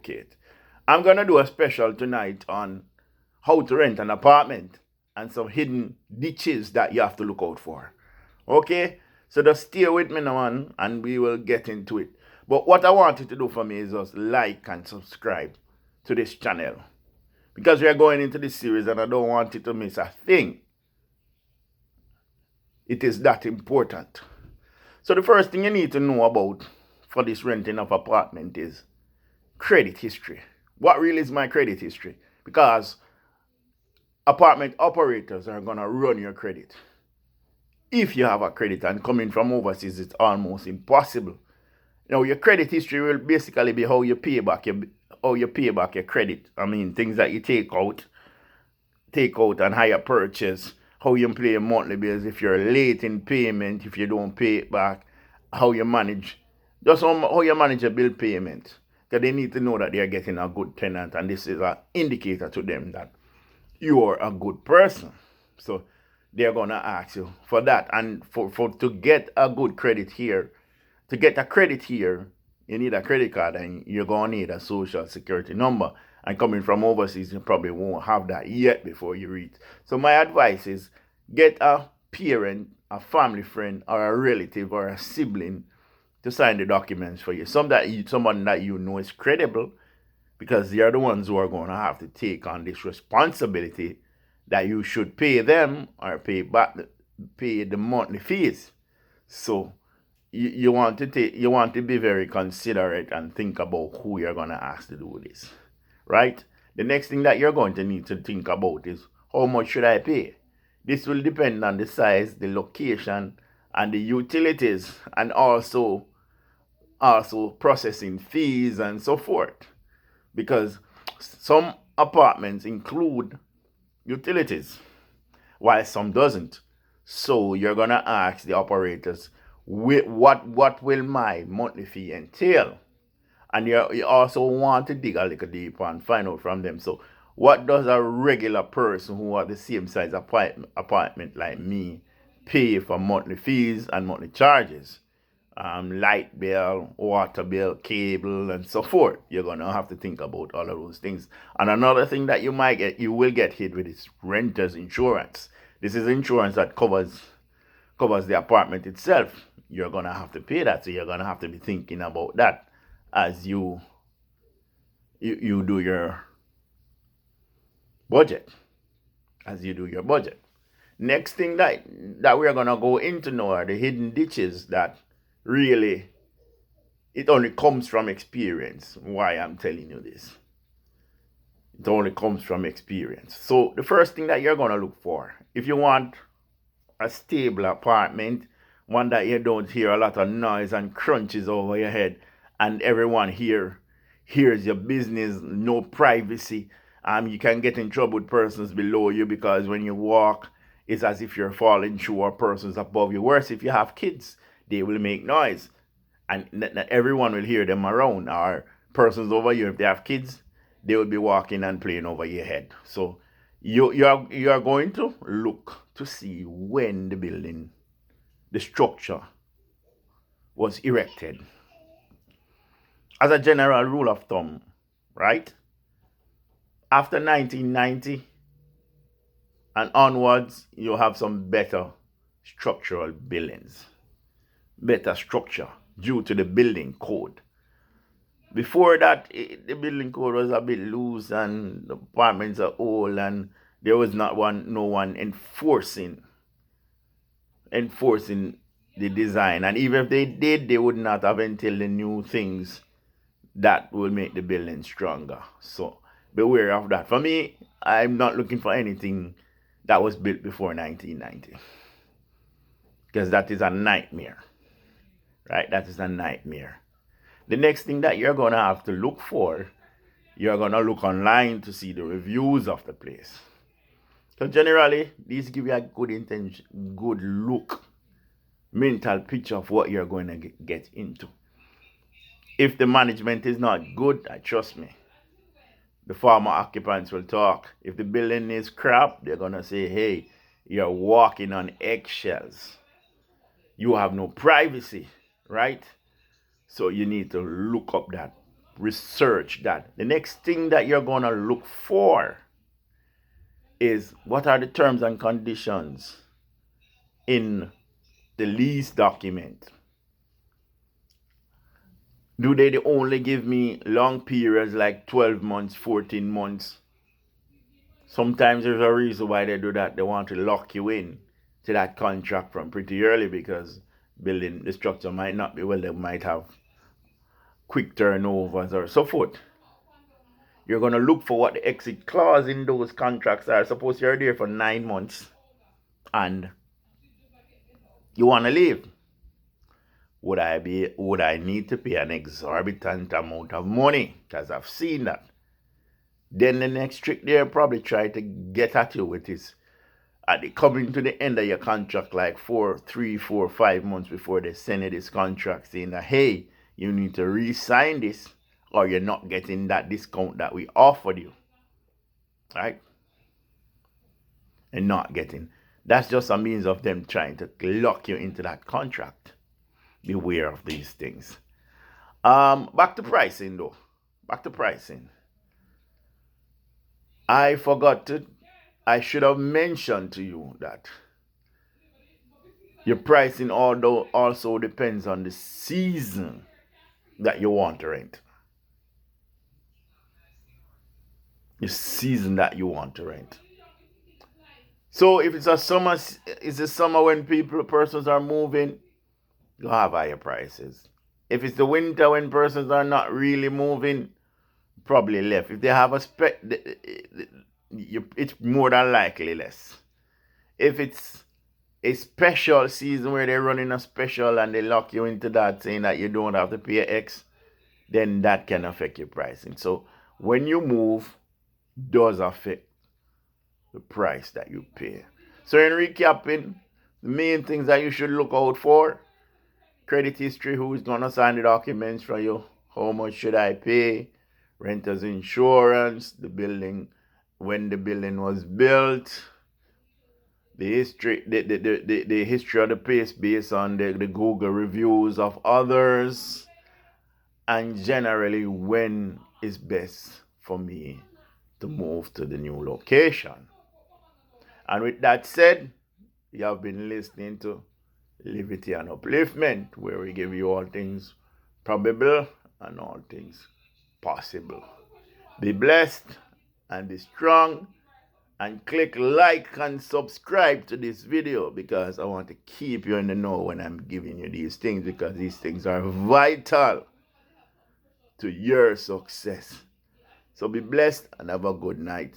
relocate. I'm going to do a special tonight on how to rent an apartment and some hidden ditches that you have to look out for. Okay? So just stay with me now and we will get into it. But what I want you to do for me is just like and subscribe to this channel. Because we are going into this series and I don't want you to miss a thing. It is that important. So the first thing you need to know about for this renting of apartment is credit history. What really is my credit history? Because apartment operators are going to run your credit. If you have a credit, and coming from overseas, it's almost impossible. Now, your credit history will basically be how you pay back your credit. I mean, things that you take out and hire purchase, how you pay your monthly bills, if you're late in payment, if you don't pay it back, how you manage your bill payment. Because they need to know that they are getting a good tenant, and this is an indicator to them that you are a good person. So they're gonna ask you for that. And for to get a good credit here, to get a credit here, you need a credit card and you're gonna need a social security number. And coming from overseas, you probably won't have that yet before you reach. So my advice is get a parent, a family friend, or a relative or a sibling to sign the documents for you. Someone that you know is credible, because they are the ones who are going to have to take on this responsibility that you should pay them or pay the monthly fees. So you want to be very considerate and think about who you're going to ask to do this, right? The next thing that you're going to need to think about is, how much should I pay? This will depend on the size, the location, and the utilities, and also processing fees and so forth. Because some apartments include utilities, while some doesn't. So you're gonna ask the operators, what will my monthly fee entail? And you also want to dig a little deeper and find out from them. So what does a regular person who are the same size apartment like me pay for monthly fees and monthly charges? Light bill, water bill, cable, and so forth. You're gonna have to think about all of those things. And another thing that you will get hit with is renter's insurance. This is insurance that covers the apartment itself. You're gonna have to pay that, so you're gonna have to be thinking about that as you do your budget. Next thing that we're gonna go into now are the hidden ditches that really, it only comes from experience. Why I'm telling you this. It only comes from experience. So the first thing that you're going to look for, if you want a stable apartment, one that you don't hear a lot of noise and crunches over your head, and everyone hears your business, no privacy. You can get in trouble with persons below you, because when you walk, it's as if you're falling through, or persons above you. Worse, if you have kids, they will make noise, and not everyone will hear them around. Or persons over here, if they have kids, they will be walking and playing over your head. So you are going to look to see when the structure was erected. As a general rule of thumb, right? After 1990 and onwards, you have some better structural buildings. Better structure due to the building code. Before that, the building code was a bit loose and the apartments are old, and there was no one enforcing the design. And even if they did, they would not have until the new things that will make the building stronger. So beware of that. For me, I'm not looking for anything that was built before 1990, because that is a nightmare. Right? That is a nightmare. The next thing that you're going to have to look for, you're going to look online to see the reviews of the place. So generally, these give you a good look, mental picture of what you're going to get into. If the management is not good, trust me, the former occupants will talk. If the building is crap, they're going to say, hey, you're walking on eggshells. You have no privacy, right? So you need to look up that research that. The next thing that you're going to look for is what are the terms and conditions in the lease document. Do they only give me long periods like 12 months, 14 months? Sometimes there's a reason why they do that. They want to lock you in to that contract from pretty early because building the structure might not be well. They might have quick turnovers or so forth. You're going to look for what the exit clause in those contracts are. Suppose you're there for 9 months and you want to leave. Would I need to pay an exorbitant amount of money? Because I've seen that. Then the next trick they'll probably try to get at you with is coming to the end of your contract like 3, 4, 5 months before they send you this contract saying that, hey, you need to re-sign this or you're not getting that discount that we offered you. Right? And not getting. That's just a means of them trying to lock you into that contract. Beware of these things. Back to pricing though. Back to pricing. I should have mentioned to you that your pricing also depends on the season that you want to rent. The season that you want to rent. So if it's a summer when persons are moving, you have higher prices. If it's the winter when persons are not really moving, probably less. If they have it's more than likely less. If it's a special season where they're running a special and they lock you into that saying that you don't have to pay X, then that can affect your pricing. So when you move, does affect the price that you pay. So in recapping, the main things that you should look out for: credit history, who is going to sign the documents for you, how much should I pay, renter's insurance, the building, when the building was built, the history, the history of the place based on the Google reviews of others, and generally when is best for me to move to the new location. And with that said, you have been listening to Livity and Upliftment, where we give you all things probable and all things possible. Be blessed and be strong, and click like and subscribe to this video because I want to keep you in the know when I'm giving you these things, because these things are vital to your success. So be blessed and have a good night.